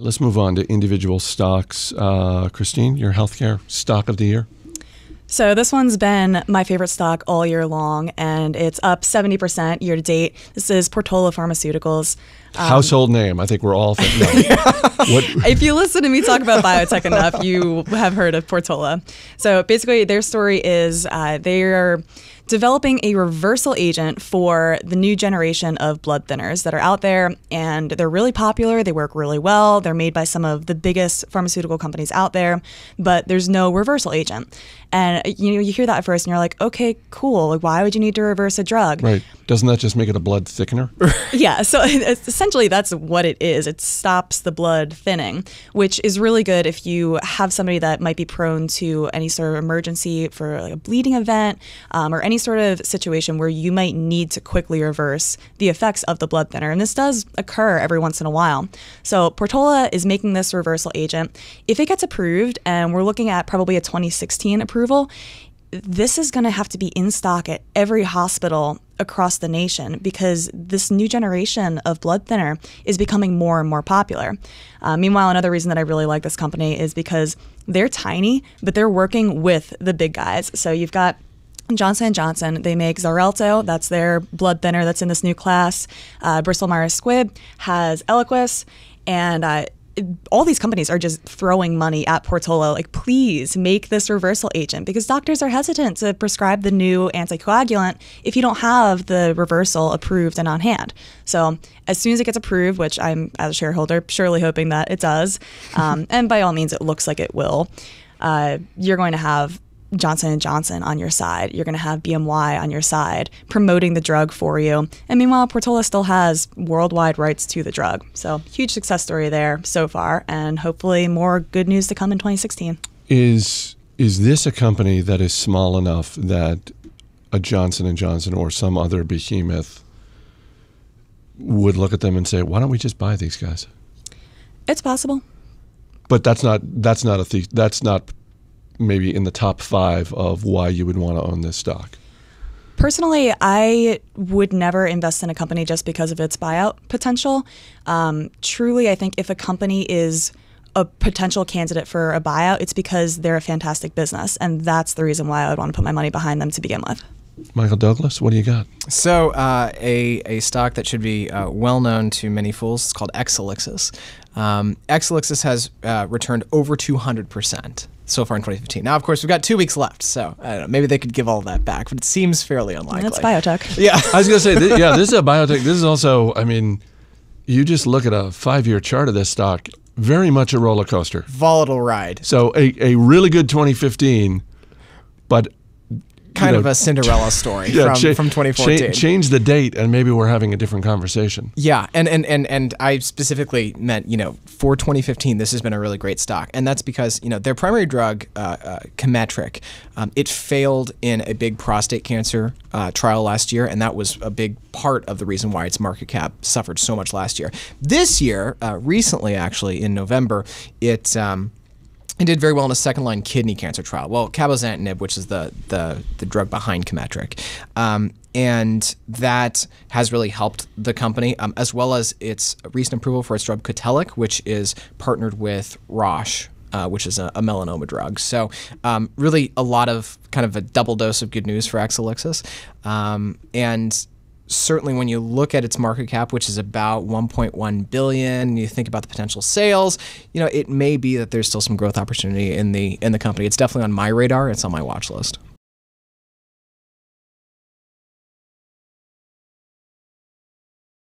Let's move on to individual stocks. Kristine, your healthcare stock of the year? So this one's been my favorite stock all year long, and it's up 70% year to date. This is Portola Pharmaceuticals. Household name. I think we're all thinking. If you listen to me talk about biotech enough, you have heard of Portola. So basically, their story is they're developing a reversal agent for the new generation of blood thinners that are out there, and they're really popular. They work really well. They're made by some of the biggest pharmaceutical companies out there, but there's no reversal agent. And you hear that at first, and you're like, okay, cool. Like, why would you need to reverse a drug? Right. Doesn't that just make it a blood thickener? Yeah. So essentially, that's what it is. It stops the blood thinning, which is really good if you have somebody that might be prone to any sort of emergency for like a bleeding event or any sort of situation where you might need to quickly reverse the effects of the blood thinner. And this does occur every once in a while. So Portola is making this reversal agent. If it gets approved, and we're looking at probably a 2016 approval, this is going to have to be in stock at every hospital across the nation because this new generation of blood thinner is becoming more and more popular. Meanwhile, another reason that I really like this company is because they're tiny, but they're working with the big guys. So you've got Johnson & Johnson. They make Xarelto. That's their blood thinner that's in this new class. Bristol Myers Squibb has Eliquis. And all these companies are just throwing money at Portola, like, please make this reversal agent, because doctors are hesitant to prescribe the new anticoagulant if you don't have the reversal approved and on hand. So as soon as it gets approved, which I'm, as a shareholder, surely hoping that it does, and by all means it looks like it will, you're going to have Johnson & Johnson on your side. You're going to have BMY on your side promoting the drug for you. And meanwhile, Portola still has worldwide rights to the drug. So huge success story there so far, and hopefully more good news to come in 2016. Is this a company that is small enough that a Johnson & Johnson or some other behemoth would look at them and say, why don't we just buy these guys? It's possible. But that's not maybe in the top 5 of why you would want to own this stock? Personally, I would never invest in a company just because of its buyout potential. Truly, I think if a company is a potential candidate for a buyout, it's because they're a fantastic business, and that's the reason why I would want to put my money behind them to begin with. Michael Douglas, what do you got? So a stock that should be well known to many fools is called Exelixis. Exelixis has returned over 200% so far in 2015. Now, of course, we've got 2 weeks left, so I don't know, maybe they could give all that back, but it seems fairly unlikely. That's biotech. Yeah. I was going to say, this is a biotech. This is also, I mean, you just look at a 5-year chart of this stock, very much a roller coaster. Volatile ride. So a really good 2015, but kind of a Cinderella story from 2014. Change the date, and maybe we're having a different conversation. Yeah, and I specifically meant, for 2015, this has been a really great stock, and that's because their primary drug, Cometriq, it failed in a big prostate cancer trial last year, and that was a big part of the reason why its market cap suffered so much last year. This year, recently actually in November, it did very well in a second-line kidney cancer trial. Well, cabozantinib, which is the drug behind Cometriq, and that has really helped the company, as well as its recent approval for its drug Cotellic, which is partnered with Roche, which is a melanoma drug. So really a lot of kind of a double dose of good news for Exelixis. And certainly when you look at its market cap, which is about $1.1 billion, and you think about the potential sales, it may be that there's still some growth opportunity in the company. It's definitely on my radar. It's on my watch list.